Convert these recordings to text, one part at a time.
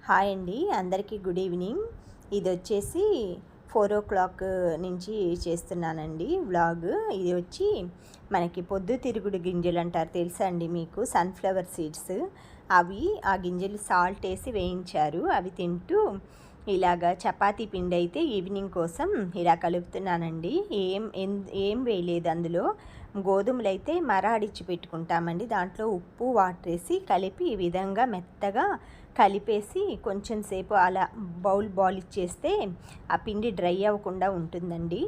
Hi అండి, అందరికీ good evening. ఇది వచ్చేసి 4 o'clock నుంచి చేస్తున్నానండి వ్లాగ్. ఇది వచ్చి మనకి పొద్దుతిరుగుడు గింజలు అంటారు, తెలుసా అండి మీకు? Sunflower seeds. అవి ఆ గింజలు సాల్ట్ వేసి వేయించారు. అవి తింటూ ఇలాగా చపాతీ పిండి అయితే ఈవినింగ్ కోసం ఇలా కలుపుతున్నానండి. ఏం వేయలేదు అందులో. గోధుమలు అయితే మరాడిచ్చి పెట్టుకుంటామండి. దాంట్లో ఉప్పు వాటర్ వేసి కలిపి ఈ విధంగా మెత్తగా కలిపేసి కొంచెం సేపు అలా బాల్ ఇచ్చేస్తే ఆ పిండి డ్రై అవ్వకుండా ఉంటుందండి.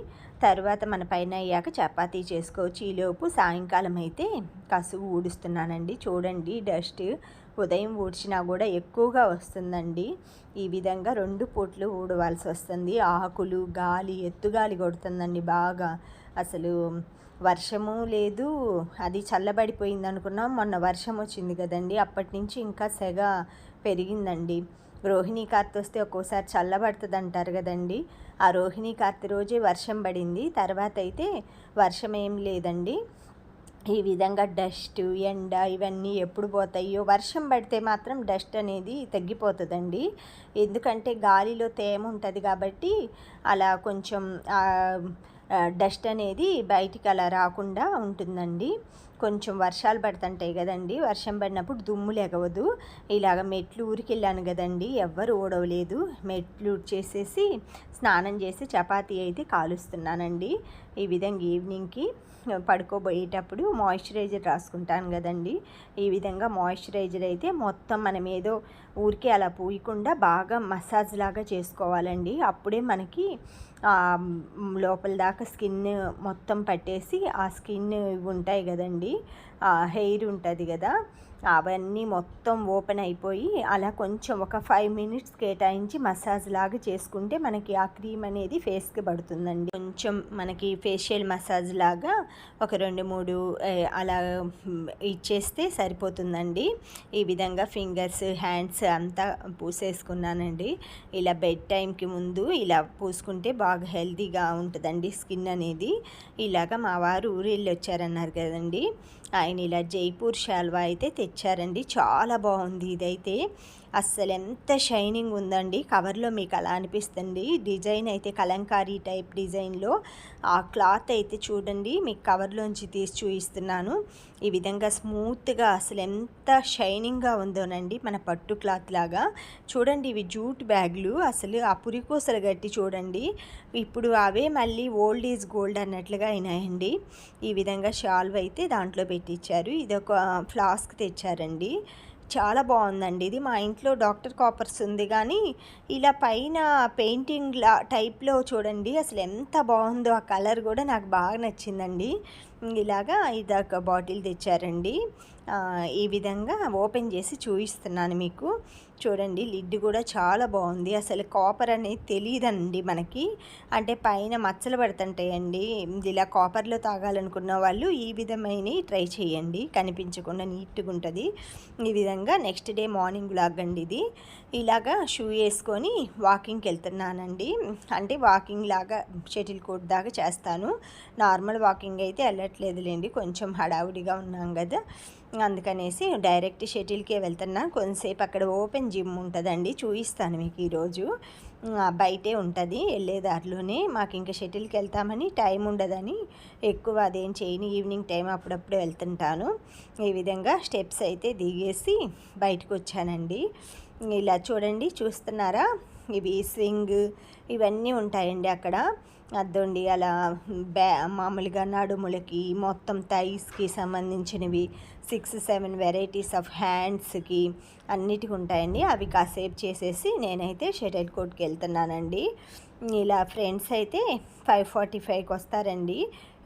తర్వాత మన పైన అయ్యాక చపాతీ చేసుకోవచ్చు. ఈలోపు సాయంకాలం అయితే కసువు ఊడుస్తున్నానండి. చూడండి, డస్ట్ ఉదయం ఊడ్చినా కూడా ఎక్కువగా వస్తుందండి. ఈ విధంగా 2 పూట్లు ఊడవాల్సి వస్తుంది. ఆకులు, గాలి, ఎత్తుగాలి కొడుతుందండి బాగా. అసలు వర్షము లేదు, అది చల్లబడిపోయింది అనుకున్నాం. మొన్న వర్షం వచ్చింది కదండి, అప్పటి నుంచి ఇంకా సెగ పెరిగిందండి. రోహిణీ కార్తె వస్తే ఒక్కోసారి చల్లబడుతుంది అంటారు కదండి. ఆ రోహిణీ కార్తె రోజే వర్షం పడింది. తర్వాత అయితే వర్షం ఏం లేదండి. ఈ విధంగా డస్ట్, ఎండ ఇవన్నీ ఎప్పుడు పోతాయో. వర్షం పడితే మాత్రం డస్ట్ అనేది తగ్గిపోతుందండి. ఎందుకంటే గాలిలో తేమ ఉంటుంది కాబట్టి అలా కొంచెం డస్ట్ అనేది బయటికి అలా రాకుండా ఉంటుందండి. కొంచెం వర్షాలు పడుతుంటాయి కదండి, వర్షం పడినప్పుడు దుమ్ము లెగవదు. ఇలాగ మెట్లు ఊరికి వెళ్ళాను కదండి, ఎవ్వరు ఓడవలేదు. మెట్లు చేసేసి స్నానం చేసి చపాతీ అయితే కాలుస్తున్నానండి. ఈ విధంగా ఈవినింగ్కి పడుకోబోయేటప్పుడు మాయిశ్చరైజర్ రాసుకుంటాను కదండి. ఈ విధంగా మాయిశ్చరైజర్ అయితే మొత్తం మనం ఏదో ఊరికే అలా పూయకుండా బాగా మసాజ్ లాగా చేసుకోవాలండి. అప్పుడే మనకి లోపల దాకా స్కిన్ మొత్తం పట్టేసి ఆ స్కిన్ ఇవి ఉంటాయి కదండి, హెయిర్ ఉంటుంది కదా, అవన్నీ మొత్తం ఓపెన్ అయిపోయి అలా కొంచెం ఒక 5 minutes కేటాయించి మసాజ్ లాగా చేసుకుంటే మనకి ఆ క్రీమ్ అనేది ఫేస్కి పడుతుందండి. కొంచెం మనకి ఫేషియల్ మసాజ్ లాగా ఒక 2-3 అలా ఇచ్చేస్తే సరిపోతుందండి. ఈ విధంగా ఫింగర్స్, హ్యాండ్స్ అంతా పూసేసుకున్నానండి. ఇలా బెడ్ టైంకి ముందు ఇలా పూసుకుంటే బాగా హెల్తీగా ఉంటుందండి స్కిన్ అనేది. ఇలాగా మా వారు ఊరు వెళ్ళి వచ్చారన్నారు కదండి, ఆయన ఇలా జైపూర్ షాల్వా అయితే తెచ్చారండి. చాలా బాగుంది ఇదైతే. అస్సలు ఎంత షైనింగ్ ఉందండి. కవర్లో మీకు అలా అనిపిస్తుంది. డిజైన్ అయితే కలంకారీ టైప్ డిజైన్లో. ఆ క్లాత్ అయితే చూడండి, మీకు కవర్లోంచి తీసి చూపిస్తున్నాను. ఈ విధంగా స్మూత్గా అసలు ఎంత షైనింగ్గా ఉందోనండి, మన పట్టు క్లాత్ లాగా. చూడండి, ఇవి జూట్ బ్యాగులు. అసలు ఆ పురికోసలు గట్టి చూడండి, ఇప్పుడు అవే మళ్ళీ ఓల్డ్ ఈజ్ గోల్డ్ అన్నట్లుగా అయినాయండి. ఈ విధంగా షాల్వ్ అయితే దాంట్లో పెట్టించారు. ఇది ఒక ఫ్లాస్క్ తెచ్చారండి. చాలా బాగుందండి ఇది. మా ఇంట్లో డాక్టర్ కాపర్స్ ఉంది, కానీ ఇలా పైన పెయింటింగ్ టైప్లో చూడండి అసలు ఎంత బాగుందో. ఆ కలర్ కూడా నాకు బాగా నచ్చిందండి. ఇలాగా ఇదొక బాటిల్ తెచ్చారండి. ఈ విధంగా ఓపెన్ చేసి చూపిస్తున్నాను మీకు. చూడండి, లిడ్ కూడా చాలా బాగుంది. అసలు కాపర్ అనేది తెలియదండి మనకి, అంటే పైన మచ్చలు పడుతుంటాయండి. ఇలా కాపర్లో తాగాలనుకున్న వాళ్ళు ఈ విధమైన ట్రై చేయండి, కనిపించకుండా నీట్గా ఉంటుంది. ఈ విధంగా నెక్స్ట్ డే మార్నింగ్ లాగండి ఇది. ఇలాగా షూ వేసుకొని వాకింగ్కి వెళ్తున్నానండి. అంటే వాకింగ్ లాగా షటిల్ కోర్ట్ దాకా చేస్తాను. నార్మల్ వాకింగ్ అయితే వెళ్ళట్లేదులేండి, కొంచెం హడావుడిగా ఉన్నాం కదా, అందుకనేసి డైరెక్ట్ షటిల్కే వెళ్తున్నా. కొంతసేపు అక్కడ ఓపెన్ జిమ్ ఉంటుందండి, చూపిస్తాను మీకు ఈరోజు. బయటే ఉంటుంది, వెళ్ళే దారిలోనే. మాకు ఇంకా షటిల్కి వెళ్తామని టైం ఉండదని ఎక్కువ అదేం చేయని, ఈవినింగ్ టైం అప్పుడప్పుడు వెళ్తుంటాను. ఈ విధంగా స్టెప్స్ అయితే దిగేసి బయటకు వచ్చానండి. ఇలా చూడండి, చూస్తున్నారా, ఇవి స్వింగ్ ఇవన్నీ ఉంటాయండి అక్కడ. అద్దండి అలా మామూలుగా నడుములకి, మొత్తం థైస్కి సంబంధించినవి 6-7 వెరైటీస్ ఆఫ్ హ్యాండ్స్కి అన్నిటికి ఉంటాయండి. అవి కాసేపు చేసేసి నేనైతే షటిల్ కోర్ట్కి వెళ్తున్నానండి. ఇలా ఫ్రెండ్స్ అయితే 5:45కి వస్తారండి.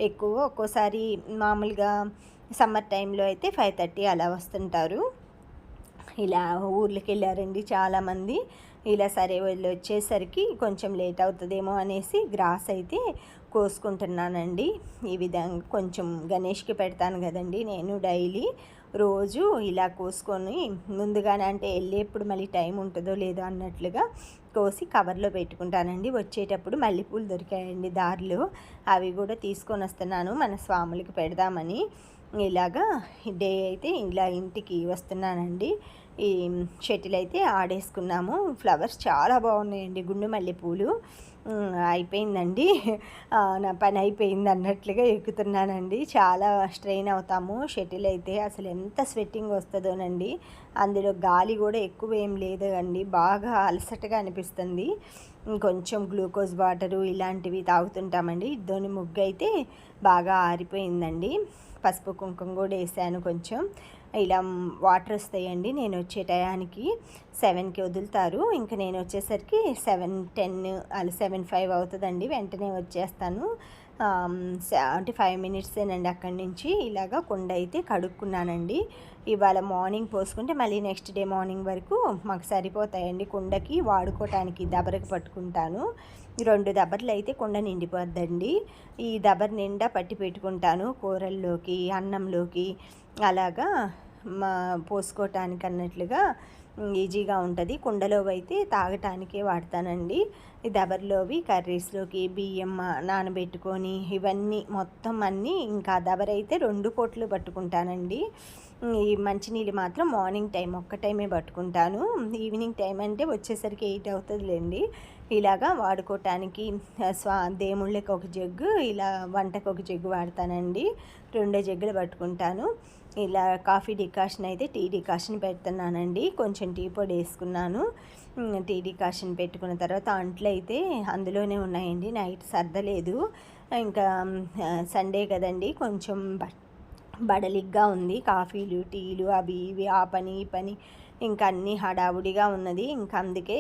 ఎక్కువ ఒక్కోసారి మామూలుగా సమ్మర్ టైంలో అయితే 5:30 అలా వస్తుంటారు. ఇలా ఊర్లకి వెళ్ళారండి చాలామంది. ఇలా సరే వాళ్ళు వచ్చేసరికి కొంచెం లేట్ అవుతుందేమో అనేసి గ్రాస్ అయితే కోసుకుంటున్నానండి. ఈ విధంగా కొంచెం గణేష్కి పెడతాను కదండి నేను డైలీ రోజు ఇలా కోసుకొని ముందుగానే, అంటే వెళ్ళేప్పుడు మళ్ళీ టైం ఉంటుందో లేదో అన్నట్లుగా కోసి కవర్లో పెట్టుకుంటానండి. వచ్చేటప్పుడు మల్లెపూలు దొరికాయండి దారిలో, అవి కూడా తీసుకొని వస్తున్నాను మన స్వాములకి పెడదామని. ఇలాగా డే అయితే ఇలా ఇంటికి వస్తున్నానండి. ఈ షటిల్ అయితే ఆడేసుకున్నాము. ఫ్లవర్స్ చాలా బాగున్నాయండి, గుండు మల్లెపూలు. అయిపోయిందండి, నా పని అయిపోయింది అన్నట్లుగా ఎక్కుతున్నానండి. చాలా స్ట్రెయిన్ అవుతాము షటిల్ అయితే, అసలు ఎంత స్వెట్టింగ్ వస్తుందోనండి. అందులో గాలి కూడా ఎక్కువ ఏం లేదు అండి, బాగా అలసటగా అనిపిస్తుంది. కొంచెం గ్లూకోజ్ వాటరు ఇలాంటివి తాగుతుంటామండి. ఇద్దోని ముగ్గు అయితే బాగా ఆరిపోయిందండి. పసుపు కుంకుమ కూడా వేసాను కొంచెం. ఇలా వాటర్ వస్తాయండి, నేను వచ్చే టయానికి 7కి వదులుతారు. ఇంకా నేను వచ్చేసరికి 7:10 అలా 7:05 అవుతుందండి. వెంటనే వచ్చేస్తాను. అంటే 5 మినిట్సేనండి అక్కడి నుంచి. ఇలాగా కుండ అయితే కడుక్కున్నానండి. ఇవాళ మార్నింగ్ పోసుకుంటే మళ్ళీ నెక్స్ట్ డే మార్నింగ్ వరకు మాకు సరిపోతాయండి. కుండకి వాడుకోవటానికి దబరకు పట్టుకుంటాను. 2 దబర్లు అయితే కుండ నిండిపోద్దండి. ఈ దబర్ నిండా పట్టి పెట్టుకుంటాను కూరల్లోకి, అన్నంలోకి, అలాగా పోసుకోవటానికి అన్నట్లుగా ఈజీగా ఉంటుంది. కుండలోవి అయితే తాగటానికే వాడతానండి. ఈ దబర్లోవి కర్రీస్లోకి, బియ్యం నానబెట్టుకొని ఇవన్నీ మొత్తం అన్నీ, ఇంకా దబరైతే 2 పూటలు పట్టుకుంటానండి. ఈ మంచినీళ్ళు మాత్రం మార్నింగ్ టైం ఒక్క టైమే పట్టుకుంటాను. ఈవినింగ్ టైం అంటే వచ్చేసరికి 8 అవుతుందిలేండి. ఇలాగా వాడుకోవటానికి దేవుళ్ళకి ఒక జగ్గు, ఇలా వంటకు ఒక జగ్గు వాడతానండి. 2 జగ్గులు పట్టుకుంటాను. ఇలా కాఫీ డికాషన్ అయితే టీ డికాషన్ పెడుతున్నానండి. కొంచెం టీ పొడి వేసుకున్నాను. టీ డికాషన్ పెట్టుకున్న తర్వాత అంట్లు అయితే అందులోనే ఉన్నాయండి, నైట్ సర్దలేదు. ఇంకా సండే కదండి, కొంచెం బడలిగ్గా ఉంది. కాఫీలు, టీలు, అవి ఇవి, ఆ పని ఈ పని, ఇంకా అన్నీ హడావుడిగా ఉన్నది. ఇంకా అందుకే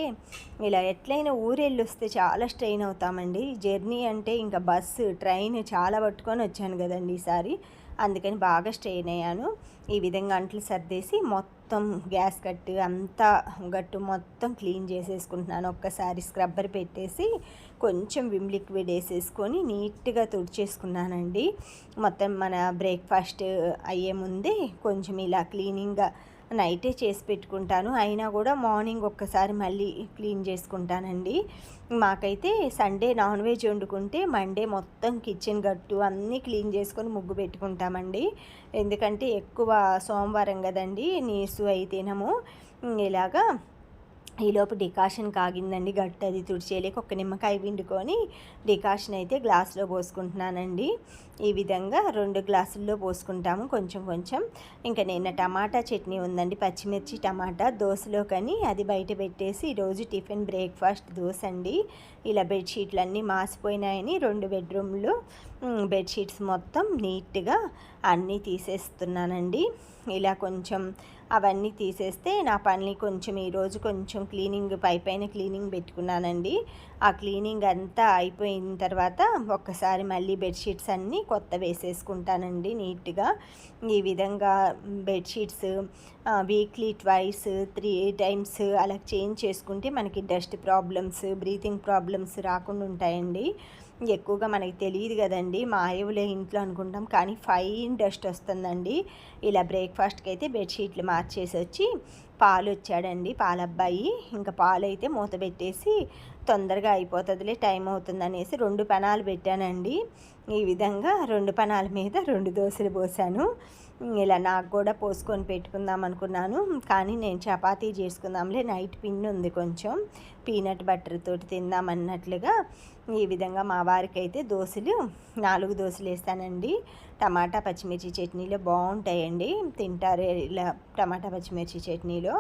ఇలా ఎట్లయినా ఊరెళ్ళి వస్తే చాలా స్ట్రెయిన్ అవుతామండి. జర్నీ అంటే ఇంకా బస్సు, ట్రైన్ చాలా పట్టుకొని వచ్చాను కదండి ఈసారి, అందుకని బాగా స్ట్రెయిన్ అయ్యాను. ఈ విధంగా అంట్లు సర్దేసి మొత్తం గ్యాస్ కట్టు అంతా గట్టు మొత్తం క్లీన్ చేసేసుకుంటున్నాను. ఒక్కసారి స్క్రబ్బర్ పెట్టేసి కొంచెం విమ్ లిక్విడ్ వేసేసుకొని నీట్గా తుడిచేసుకున్నానండి. మొత్తం మన బ్రేక్ఫాస్ట్ అయ్యే ముందే కొంచెం ఇలా క్లీనింగ్గా నైటే చేసి పెట్టుకుంటాను. అయినా కూడా మార్నింగ్ ఒక్కసారి మళ్ళీ క్లీన్ చేసుకుంటానండి. మాకైతే సండే నాన్ వెజ్ వండుకుంటే మండే మొత్తం కిచెన్ గట్టు అన్నీ క్లీన్ చేసుకొని ముగ్గు పెట్టుకుంటామండి. ఎందుకంటే ఎక్కువ సోమవారం కదండి, నీసు అయి తినము. ఇలాగా ఈలోపు డికాషన్ కాగిందండి. గట్టు అది తుడిచేయలేక ఒక నిమ్మకాయ పిండుకొని డికాషన్ అయితే గ్లాసులో పోసుకుంటున్నానండి. ఈ విధంగా 2 గ్లాసుల్లో పోసుకుంటాము కొంచెం కొంచెం. ఇంకా నిన్న టమాటా చట్నీ ఉందండి, పచ్చిమిర్చి టమాటా దోశలో, కానీ అది బయట పెట్టేసి ఈరోజు టిఫిన్ బ్రేక్ఫాస్ట్ దోశ అండి. ఇలా బెడ్షీట్లు అన్నీ మాసిపోయినాయని 2 బెడ్రూమ్లో బెడ్షీట్స్ మొత్తం నీట్గా అన్నీ తీసేస్తున్నానండి. ఇలా కొంచెం అవన్నీ తీసేస్తే నా పని కొంచెం ఈరోజు కొంచెం క్లీనింగ్ పైన క్లీనింగ్ పెట్టుకున్నానండి. ఆ క్లీనింగ్ అంతా అయిపోయిన తర్వాత ఒక్కసారి మళ్ళీ బెడ్షీట్స్ అన్నీ కొత్త వేసేసుకుంటానండి నీట్గా. ఈ విధంగా బెడ్షీట్స్ వీక్లీ ట్వైస్ 3 టైమ్స్ అలా చేంజ్ చేసుకుంటే మనకి డస్ట్ ప్రాబ్లమ్స్, బ్రీతింగ్ ప్రాబ్లమ్స్ రాకుండా ఉంటాయండి. ఎక్కువగా మనకి తెలియదు కదండి, మా ఆయువులే ఇంట్లో అనుకుంటాం, కానీ ఫైన్ డస్ట్ వస్తుందండి. ఇలా బ్రేక్ఫాస్ట్కి అయితే బెడ్షీట్లు మార్చేసి వచ్చి పాలు వచ్చాడండి, పాలబ్బాయి. ఇంకా పాలు అయితే మూత పెట్టేసి తొందరగా అయిపోతుందిలే, టైం అవుతుంది అనేసి 2 పెనాలు పెట్టానండి. ఈ విధంగా 2 పెనాల మీద 2 దోశలు పోసాను. ఇలా నాకు కూడా పోసుకొని పెట్టుకుందాం అనుకున్నాను, కానీ నేను చపాతీ చేసుకుందాంలే, నైట్ పిండి ఉంది కొంచెం, పీనట్ బటర్ తోటి తిందామన్నట్లుగా. ఈ విధంగా మా వారికి అయితే దోశలు 4 దోశలు వేస్తానండి. టమాటా పచ్చిమిర్చి చట్నీలో బాగుంటాయండి, తింటారు ఇలా టమాటా పచ్చిమిర్చి చట్నీలో.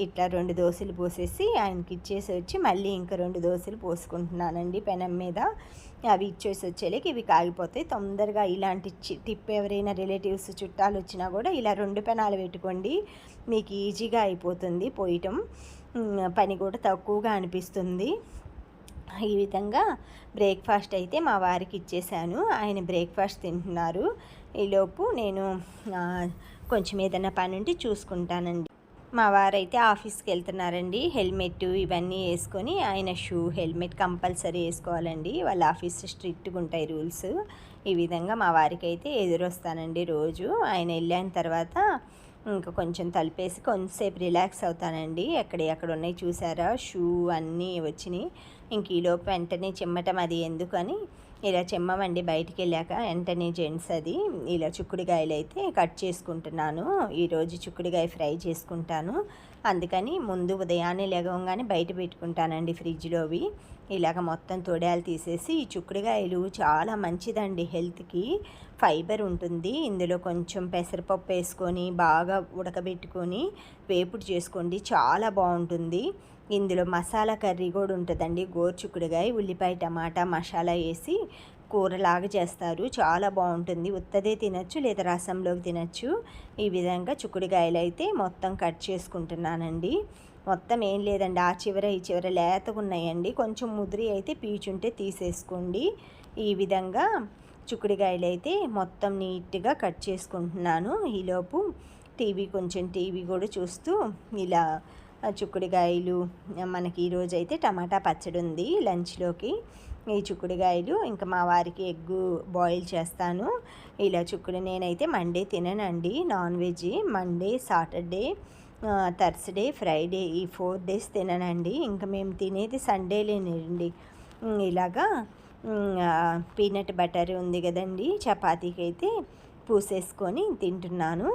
ఇట్లా 2 దోశలు పోసేసి ఆయనకి ఇచ్చేసి వచ్చి మళ్ళీ ఇంకా 2 దోశలు పోసుకుంటున్నానండి పెనం మీద. అవి ఇచ్చేసి వచ్చేలేకి ఇవి కాగిపోతాయి తొందరగా. ఇలాంటి టిప్ ఎవరైనా రిలేటివ్స్ చుట్టాలు వచ్చినా కూడా ఇలా 2 పెనాలు పెట్టుకోండి, మీకు ఈజీగా అయిపోతుంది పోయటం, పని కూడా తక్కువగా అనిపిస్తుంది. ఈ విధంగా బ్రేక్ఫాస్ట్ అయితే మా వారికి ఇచ్చేసాను, ఆయన బ్రేక్ఫాస్ట్ తింటున్నారు. ఈలోపు నేను కొంచెం ఏదైనా పని ఉంటే చూసుకుంటానండి. మా వారైతే ఆఫీస్కి వెళ్తున్నారండి. హెల్మెట్ ఇవన్నీ వేసుకొని, ఆయన షూ హెల్మెట్ కంపల్సరీ వేసుకోవాలండి, వాళ్ళ ఆఫీస్ స్ట్రిక్ట్గా ఉంటాయి రూల్స్. ఈ విధంగా మా వారికి అయితే ఎదురొస్తానండి రోజు. ఆయన వెళ్ళిన తర్వాత ఇంకా కొంచెం తలిపేసి కొంచెంసేపు రిలాక్స్ అవుతానండి. ఎక్కడ ఉన్నాయి చూసారా, షూ అన్నీ వచ్చినాయి. ఇంక ఈలోపు వెంటనే చిమ్మటం అది ఎందుకని ఇలా చెమ్మవండి బయటికి వెళ్ళాక వెంటనే జెంట్స్ అది. ఇలా చిక్కుడుకాయలు అయితే కట్ చేసుకుంటున్నాను. ఈరోజు చిక్కుడుకాయ ఫ్రై చేసుకుంటాను. అందుకని ముందు ఉదయాన్నే లెగవంగానే బయట పెట్టుకుంటానండి ఫ్రిడ్జ్లోవి. ఇలాగ మొత్తం తొడాలు తీసేసి, ఈ చిక్కుడుకాయలు చాలా మంచిదండి హెల్త్కి, ఫైబర్ ఉంటుంది. ఇందులో కొంచెం పెసరపప్పు వేసుకొని బాగా ఉడకబెట్టుకొని వేపుడు చేసుకోండి, చాలా బాగుంటుంది. ఇందులో మసాలా కర్రీ కూడా ఉంటుందండి. గోరుచిక్కుడుకాయ ఉల్లిపాయ టమాటా మసాలా వేసి కూరలాగా చేస్తారు, చాలా బాగుంటుంది. ఉత్తదే తినచ్చు లేదా రసంలోకి తినచ్చు. ఈ విధంగా చిక్కుడుకాయలు అయితే మొత్తం కట్ చేసుకుంటున్నానండి. మొత్తం ఏం లేదండి, ఆ చివర ఈ చివర లేతగా ఉన్నాయండి. కొంచెం ముదిరి అయితే పీచుంటే తీసేసుకోండి. ఈ విధంగా చిక్కుడుకాయలు అయితే మొత్తం నీట్గా కట్ చేసుకుంటున్నాను. ఈలోపు టీవీ కూడా చూస్తూ ఇలా చిక్కుడుకాయలు మనకి ఈరోజు అయితే టమాటా పచ్చడి ఉంది లంచ్లోకి. ఈ చిక్కుడుకాయలు ఇంకా మా వారికి ఎగ్గు బాయిల్ చేస్తాను. ఇలా నేనైతే మండే తిననండి non veg. Monday, Saturday, Thursday, Friday ఈ 4 days తిననండి. ఇంకా మేము తినేది సండేలేనండి. ఇలాగా పీనట్ బటర్ ఉంది కదండి, చపాతీకి అయితే పూసేసుకొని తింటున్నాను.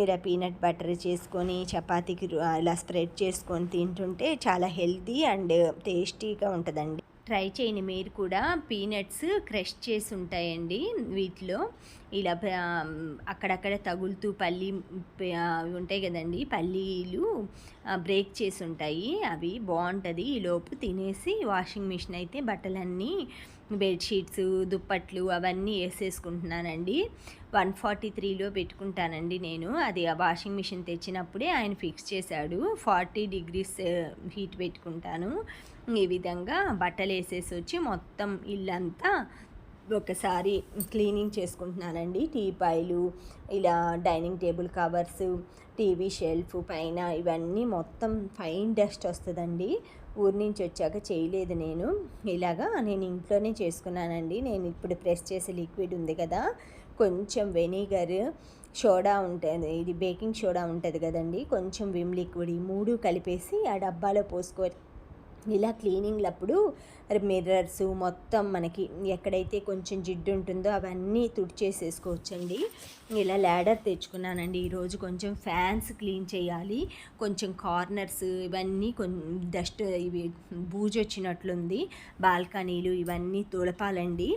ఇలా పీనట్ బటర్ చేసుకొని చపాతీకి ఇలా స్ప్రెడ్ చేసుకొని తింటుంటే చాలా హెల్తీ అండ్ టేస్టీగా ఉంటుందండి. ట్రై చేయండి మీరు కూడా. పీనట్స్ క్రష్ చేసి ఉంటాయండి వీటిలో. ఇలా అక్కడక్కడ తగులుతూ ఉంటాయి కదండి, పల్లీలు బ్రేక్ చేసి ఉంటాయి, అవి బాగుంటుంది. ఈలోపు తినేసి వాషింగ్ మిషన్ అయితే బట్టలన్నీ బెడ్షీట్స్ దుప్పట్లు అవన్నీ వేసేసుకుంటున్నానండి. 143లో పెట్టుకుంటానండి నేను. అది ఆ వాషింగ్ మిషన్ తెచ్చినప్పుడే ఆయన ఫిక్స్ చేశాడు, 40 degrees హీట్ పెట్టుకుంటాను. ఈ విధంగా బట్టలు వేసేసి వచ్చి మొత్తం ఇల్లంతా ఒకసారి క్లీనింగ్ చేసుకుంటున్నానండి. టీపాయిలు, ఇలా dining table covers, TV shelf పైన ఇవన్నీ మొత్తం ఫైన్ డస్ట్ వస్తుందండి. ఊరి నుంచి వచ్చాక చేయలేదు నేను. ఇలాగా నేను ఇంట్లోనే చేసుకున్నానండి. నేను ఇప్పుడు ప్రెస్ చేసే లిక్విడ్ ఉంది కదా, కొంచెం వెనిగర్, సోడా ఉంటుంది, ఇది బేకింగ్ సోడా ఉంటుంది కదండి, కొంచెం విమ్ లిక్విడ్, ఈ 3 కలిపేసి ఆ డబ్బాలో పోసుకొని ఇలా క్లీనింగ్లప్పుడు మిర్రర్స్ మొత్తం మనకి ఎక్కడైతే కొంచెం జిడ్డు ఉంటుందో అవన్నీ తుడిచేసేసుకోవచ్చండి. ఇలా ల్యాడర్ తెచ్చుకున్నానండి ఈరోజు. కొంచెం ఫ్యాన్స్ క్లీన్ చేయాలి, కొంచెం కార్నర్స్ ఇవన్నీ డస్ట్ ఇవి బూజు వచ్చినట్లుంది, బాల్కనీలు ఇవన్నీ తుడపాలండి.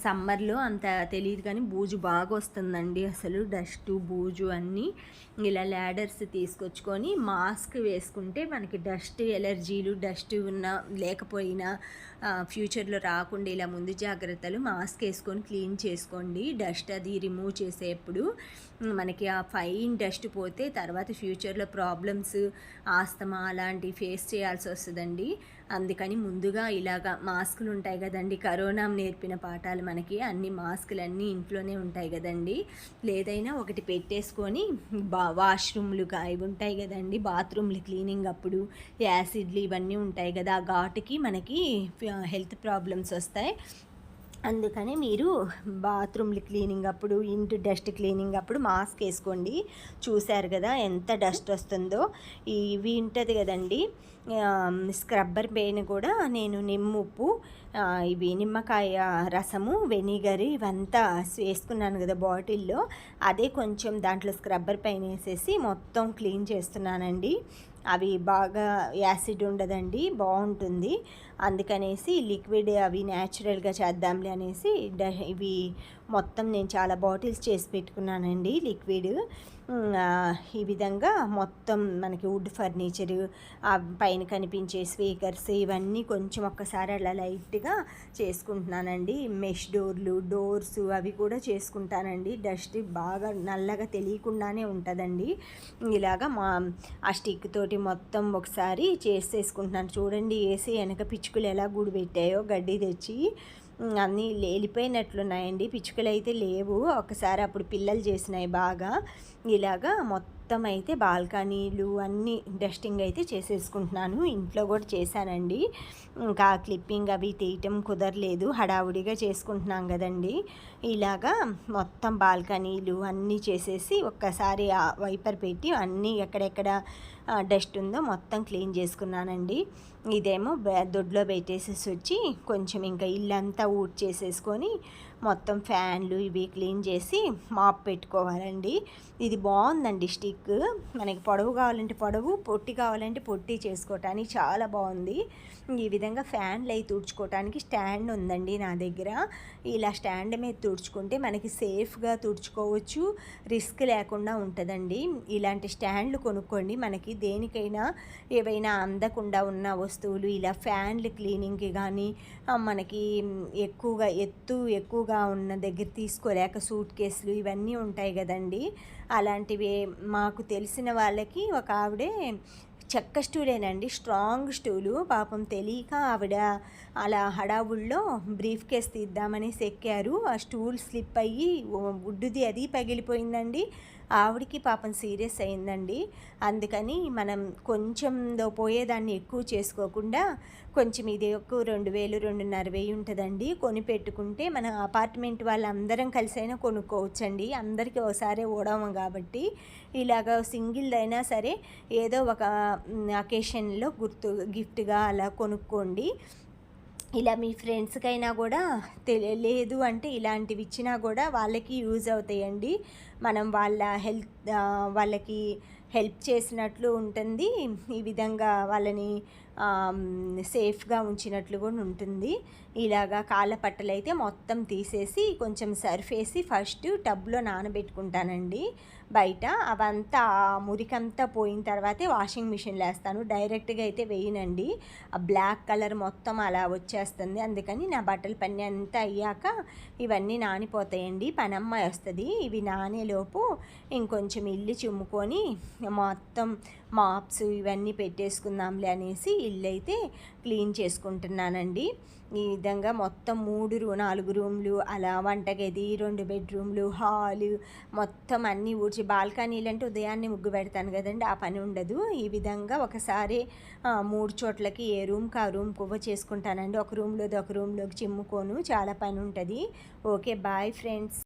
సమ్మర్లో అంత తెలియదు కానీ బూజు బాగా వస్తుందండి, అసలు డస్ట్ బూజు అన్నీ. ఇలా ల్యాడర్స్ తీసుకొచ్చుకొని మాస్క్ వేసుకుంటే మనకి డస్ట్ ఎలర్జీలు, డస్ట్ ఉన్నా లేకపోయినా ఫ్యూచర్లో రాకుండా ఇలా ముందు జాగ్రత్తలు మాస్క్ వేసుకొని క్లీన్ చేసుకోండి. డస్ట్ అది రిమూవ్ చేసేప్పుడు మనకి ఆ ఫైన్ డస్ట్ పోతే తర్వాత ఫ్యూచర్లో ప్రాబ్లమ్స్, ఆస్తమా అలాంటివి ఫేస్ చేయాల్సి వస్తుందండి. అందుకని ముందుగా ఇలాగా మాస్కులు ఉంటాయి కదండి, కరోనా నేర్పిన పాఠాలు మనకి, అన్ని మాస్కులు అన్నీ ఇంట్లోనే ఉంటాయి కదండి. లేదైనా ఒకటి పెట్టేసుకొని వాష్రూమ్లు ఇవి ఉంటాయి కదండి, బాత్రూమ్లు క్లీనింగ్ అప్పుడు యాసిడ్లు ఇవన్నీ ఉంటాయి కదా, ఆ ఘాటుకి మనకి హెల్త్ ప్రాబ్లమ్స్ వస్తాయి. అందుకని మీరు బాత్రూమ్లు క్లీనింగ్ అప్పుడు, ఇంటి డస్ట్ క్లీనింగ్ అప్పుడు మాస్క్ వేసుకోండి. చూశారు కదా ఎంత డస్ట్ వస్తుందో. ఇవి ఉంటుంది కదండి స్క్రబ్బర్ పెయిన్ కూడా నేను నిమ్ముప్పు, ఇవి నిమ్మకాయ రసము, వెనిగర్ ఇవంతా వేసుకున్నాను కదా బాటిల్లో, అదే కొంచెం దాంట్లో స్క్రబ్బర్ పైన వేసేసి మొత్తం క్లీన్ చేస్తున్నానండి. అవి బాగా యాసిడ్ ఉండదండి, బాగుంటుంది. అందుకనేసి లిక్విడ్ అవి న్యాచురల్గా చేద్దాంలే అనేసి ఇవి మొత్తం నేను చాలా బాటిల్స్ చేసి పెట్టుకున్నానండి లిక్విడ్. ఈ విధంగా మొత్తం మనకి వుడ్ ఫర్నిచరు, పైన కనిపించే స్పీకర్స్ ఇవన్నీ కొంచెం ఒక్కసారి అలా లైట్గా చేసుకుంటున్నానండి. మెష్ డోర్స్ అవి కూడా చేసుకుంటానండి. డస్ట్ బాగా నల్లగా తెలియకుండానే ఉంటుందండి. ఇలాగా ఆ స్టిక్ తోటి మొత్తం ఒకసారి చేసేసుకుంటున్నాను. చూడండి ఏసీ వెనక పిచ్చుకలు ఎలా గూడు పెట్టాయో, గడ్డి తెచ్చి అన్నీ లేలిపోయినట్లున్నాయండి. పిచ్చుకలు అయితే లేవు, ఒకసారి అప్పుడు పిల్లలు చేసినాయి బాగా. ఇలాగా మొత్తం అయితే బాల్కనీలు అన్నీ డస్టింగ్ అయితే చేసేసుకుంటున్నాను. ఇంట్లో కూడా చేశానండి. ఇంకా క్లిప్పింగ్ అవి తీయటం కుదరలేదు, హడావుడిగా చేసుకుంటున్నాం కదండి. ఇలాగా మొత్తం బాల్కనీలు అన్నీ చేసేసి ఒక్కసారి వైపర్ పెట్టి అన్నీ ఎక్కడెక్కడ డస్ట్ ఉందో మొత్తం క్లీన్ చేసుకున్నానండి. ఇదేమో దొడ్లో పెట్టేసేసి వచ్చి కొంచెం ఇంకా ఇల్లంతా ఊడ్చేసేసుకొని మొత్తం ఫ్యాన్లు ఇవి క్లీన్ చేసి మాప్ పెట్టుకోవాలండి. ఇది బాగుందండి స్టిక్. మనకి పొడవు కావాలంటే పొడవు, పొట్టి కావాలంటే పొట్టి చేసుకోవటానికి చాలా బాగుంది. ఈ విధంగా ఫ్యాన్లు అవి తుడుచుకోవటానికి స్టాండ్ ఉందండి నా దగ్గర. ఇలా స్టాండ్ మీద తుడుచుకుంటే మనకి సేఫ్గా తుడుచుకోవచ్చు, రిస్క్ లేకుండా ఉంటుందండి. ఇలాంటి స్టాండ్లు కొనుక్కోండి. మనకి దేనికైనా ఏవైనా అందకుండా ఉన్న వస్తువులు ఇలా ఫ్యాన్లు క్లీనింగ్కి కానీ, మనకి ఎక్కువగా ఉన్న దగ్గర తీసుకోలేక సూట్ కేసులు ఇవన్నీ ఉంటాయి కదండి. అలాంటివి మాకు తెలిసిన వాళ్ళకి ఒక ఆవిడే చెక్క స్టూలేనండి, స్ట్రాంగ్ స్టూలు. పాపం తెలియక ఆవిడ అలా హడావుల్లో బ్రీఫ్ కేస్ తీద్దామనేసి ఎక్కారు. ఆ స్టూల్ స్లిప్ అయ్యి వుడ్డుది అది పగిలిపోయిందండి. ఆవిడికి పాపం సీరియస్ అయిందండి. అందుకని మనం కొంచెంలో పోయేదాన్ని ఎక్కువ చేసుకోకుండా కొంచెం ఇది ఎక్కువ 2000 2500 ఉంటుందండి. కొని పెట్టుకుంటే మన అపార్ట్మెంట్ వాళ్ళందరం కలిసైనా కొనుక్కోవచ్చండి. అందరికీ ఒకసారి ఓడము కాబట్టి ఇలాగ సింగిల్ అయినా సరే ఏదో ఒక అకేషన్లో గిఫ్ట్గా అలా కొనుక్కోండి. ఇలా మీ ఫ్రెండ్స్కైనా కూడా తెలియలేదు అంటే ఇలాంటివి ఇచ్చినా కూడా వాళ్ళకి యూజ్ అవుతాయండి. మనం వాళ్ళకి హెల్ప్ చేసినట్లు ఉంటుంది. ఈ విధంగా వాళ్ళని సేఫ్గా ఉంచినట్లు కూడా ఉంటుంది. ఇలాగా కాళ్ళ పట్టలు అయితే మొత్తం తీసేసి కొంచెం సర్ఫ్ వేసి ఫస్ట్ టబ్లో నానబెట్టుకుంటానండి బయట. అవంతా మురికంతా పోయిన తర్వాతే వాషింగ్ మిషన్లో వేస్తాను. డైరెక్ట్గా అయితే వేయనండి, ఆ బ్లాక్ కలర్ మొత్తం అలా వచ్చేస్తుంది. అందుకని నా బట్టల పని అంతా అయ్యాక ఇవన్నీ నానిపోతాయండి. పనమ్మాయి వస్తుంది. ఇవి నానేలోపు ఇంకొంచెం ఇల్లు చిమ్ముకొని మొత్తం మాప్స్ ఇవన్నీ పెట్టేసుకుందాంలే అనేసి ఇల్లు అయితే క్లీన్ చేసుకుంటున్నానండి. ఈ విధంగా మొత్తం 4 రూమ్లు, అలా వంటగది, 2 బెడ్రూమ్లు, హాలు మొత్తం అన్నీ ఊడ్చి, బాల్కనీలు అంటే ఉదయాన్నే ముగ్గు పెడతాను కదండి, ఆ పని ఉండదు. ఈ విధంగా ఒకసారి 3 చోట్లకి ఏ రూమ్కి ఆ రూమ్ కువ్వ చేసుకుంటానండి. ఒక రూమ్లోకి చిమ్ముకోను, చాలా పని ఉంటుంది. Okay, bye friends.